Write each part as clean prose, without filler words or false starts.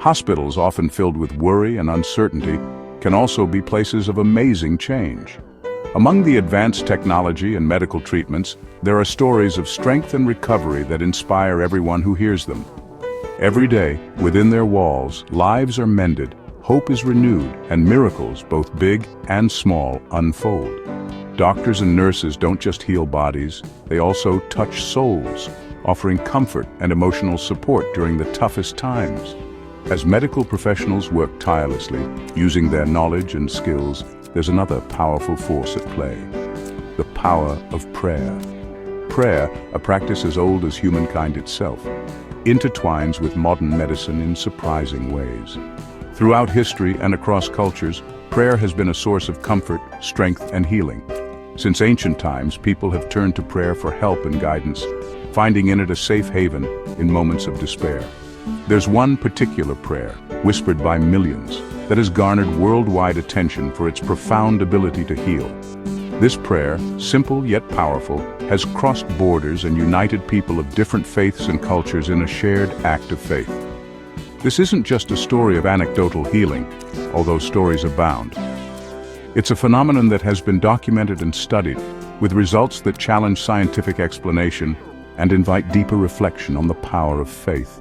Hospitals, often filled with worry and uncertainty, can also be places of amazing change. Among the advanced technology and medical treatments, there are stories of strength and recovery that inspire everyone who hears them. Every day, within their walls, lives are mended, hope is renewed, and miracles, both big and small, unfold. Doctors and nurses don't just heal bodies, they also touch souls, offering comfort and emotional support during the toughest times. As medical professionals work tirelessly, using their knowledge and skills, there's another powerful force at play: the power of prayer. Prayer, a practice as old as humankind itself, intertwines with modern medicine in surprising ways. Throughout history and across cultures, prayer has been a source of comfort, strength, and healing. Since ancient times, people have turned to prayer for help and guidance, finding in it a safe haven in moments of despair. There's one particular prayer, whispered by millions, that has garnered worldwide attention for its profound ability to heal. This prayer, simple yet powerful, has crossed borders and united people of different faiths and cultures in a shared act of faith. This isn't just a story of anecdotal healing, although stories abound. It's a phenomenon that has been documented and studied, with results that challenge scientific explanation and invite deeper reflection on the power of faith.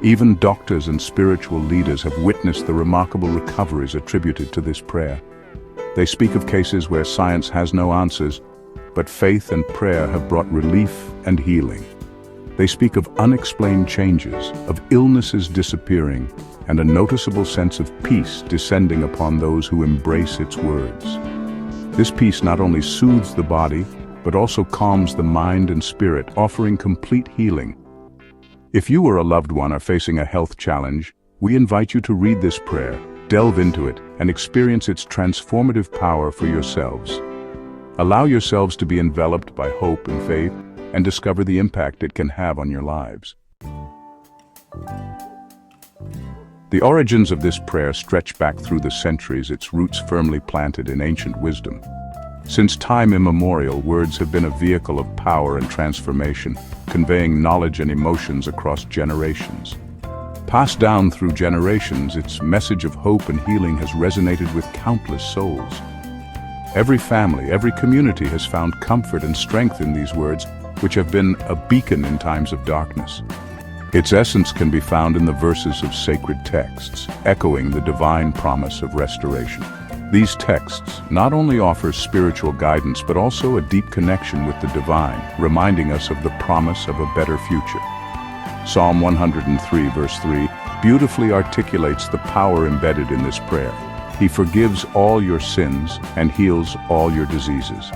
Even doctors and spiritual leaders have witnessed the remarkable recoveries attributed to this prayer. They speak of cases where science has no answers, but faith and prayer have brought relief and healing. They speak of unexplained changes, of illnesses disappearing, and a noticeable sense of peace descending upon those who embrace its words. This peace not only soothes the body, but also calms the mind and spirit, offering complete healing. If you or a loved one are facing a health challenge, we invite you to read this prayer, delve into it, and experience its transformative power for yourselves. Allow yourselves to be enveloped by hope and faith, and discover the impact it can have on your lives. The origins of this prayer stretch back through the centuries, its roots firmly planted in ancient wisdom. Since time immemorial, words have been a vehicle of power and transformation, conveying knowledge and emotions across generations. Passed down through generations, its message of hope and healing has resonated with countless souls. Every family, every community has found comfort and strength in these words, which have been a beacon in times of darkness. Its essence can be found in the verses of sacred texts, echoing the divine promise of restoration. These texts not only offer spiritual guidance, but also a deep connection with the divine, reminding us of the promise of a better future. Psalm 103, verse 3, beautifully articulates the power embedded in this prayer. He forgives all your sins and heals all your diseases.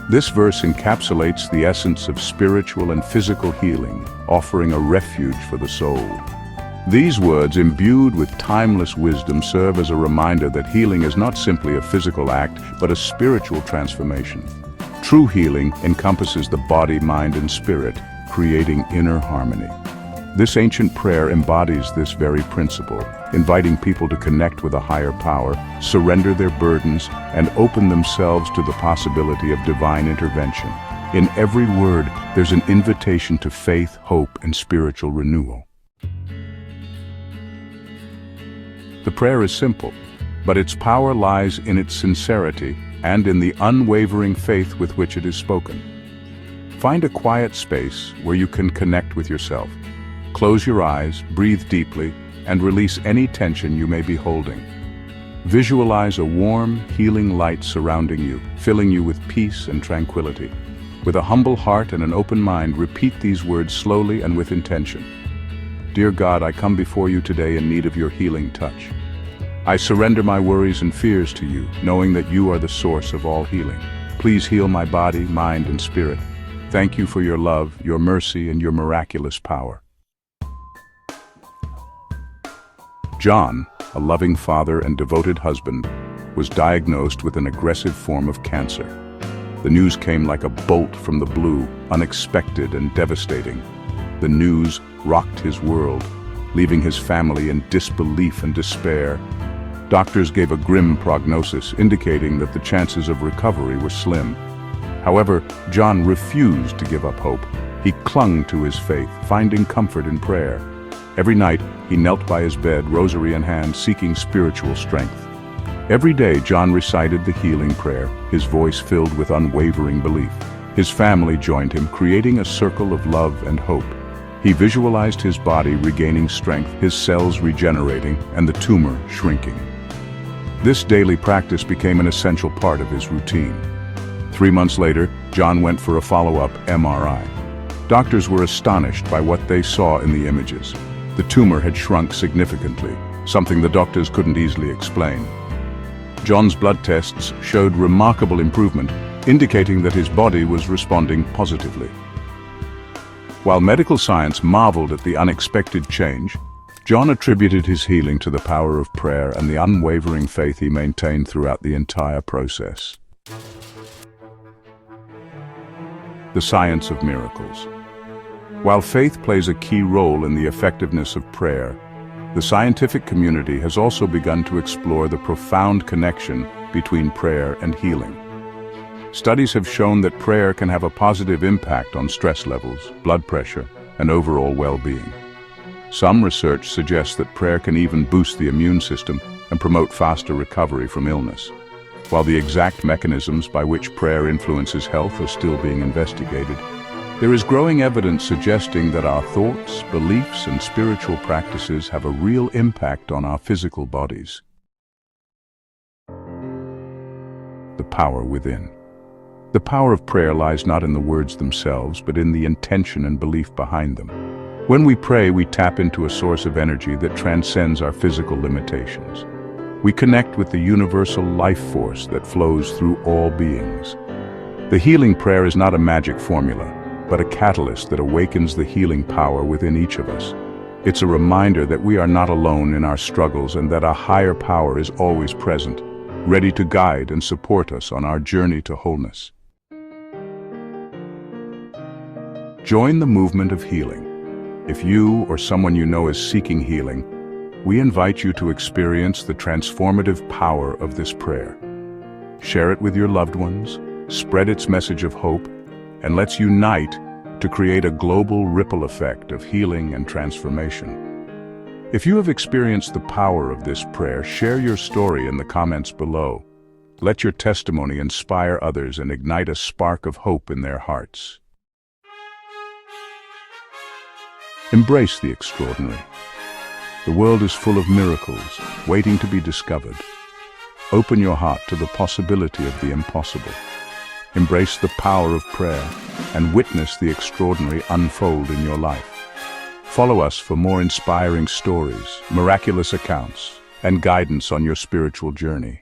This verse encapsulates the essence of spiritual and physical healing, offering a refuge for the soul. These words, imbued with timeless wisdom, serve as a reminder that healing is not simply a physical act, but a spiritual transformation. True healing encompasses the body, mind, and spirit, creating inner harmony. This ancient prayer embodies this very principle, inviting people to connect with a higher power, surrender their burdens, and open themselves to the possibility of divine intervention. In every word, there's an invitation to faith, hope, and spiritual renewal. The prayer is simple, but its power lies in its sincerity and in the unwavering faith with which it is spoken. Find a quiet space where you can connect with yourself. Close your eyes, breathe deeply, and release any tension you may be holding. Visualize a warm, healing light surrounding you, filling you with peace and tranquility. With a humble heart and an open mind, repeat these words slowly and with intention. Dear God, I come before you today in need of your healing touch. I surrender my worries and fears to you, knowing that you are the source of all healing. Please heal my body, mind, and spirit. Thank you for your love, your mercy, and your miraculous power. John, a loving father and devoted husband, was diagnosed with an aggressive form of cancer. The news came like a bolt from the blue, unexpected and devastating. The news rocked his world, leaving his family in disbelief and despair. Doctors gave a grim prognosis, indicating that the chances of recovery were slim. However, John refused to give up hope. He clung to his faith, finding comfort in prayer. Every night, he knelt by his bed, rosary in hand, seeking spiritual strength. Every day, John recited the healing prayer, his voice filled with unwavering belief. His family joined him, creating a circle of love and hope. He visualized his body regaining strength, his cells regenerating, and the tumor shrinking. This daily practice became an essential part of his routine. 3 months later, John went for a follow-up MRI. Doctors were astonished by what they saw in the images. The tumor had shrunk significantly, something the doctors couldn't easily explain. John's blood tests showed remarkable improvement, indicating that his body was responding positively. While medical science marveled at the unexpected change, John attributed his healing to the power of prayer and the unwavering faith he maintained throughout the entire process. The science of miracles. While faith plays a key role in the effectiveness of prayer, the scientific community has also begun to explore the profound connection between prayer and healing. Studies have shown that prayer can have a positive impact on stress levels, blood pressure, and overall well-being. Some research suggests that prayer can even boost the immune system and promote faster recovery from illness. While the exact mechanisms by which prayer influences health are still being investigated, there is growing evidence suggesting that our thoughts, beliefs, and spiritual practices have a real impact on our physical bodies. The power within. The power of prayer lies not in the words themselves, but in the intention and belief behind them. When we pray, we tap into a source of energy that transcends our physical limitations. We connect with the universal life force that flows through all beings. The healing prayer is not a magic formula, but a catalyst that awakens the healing power within each of us. It's a reminder that we are not alone in our struggles and that a higher power is always present, ready to guide and support us on our journey to wholeness. Join the movement of healing. If you or someone you know is seeking healing, we invite you to experience the transformative power of this prayer. Share it with your loved ones, spread its message of hope, and let's unite to create a global ripple effect of healing and transformation. If you have experienced the power of this prayer, share your story in the comments below. Let your testimony inspire others and ignite a spark of hope in their hearts. Embrace the extraordinary. The world is full of miracles, waiting to be discovered. Open your heart to the possibility of the impossible. Embrace the power of prayer and witness the extraordinary unfold in your life. Follow us for more inspiring stories, miraculous accounts, and guidance on your spiritual journey.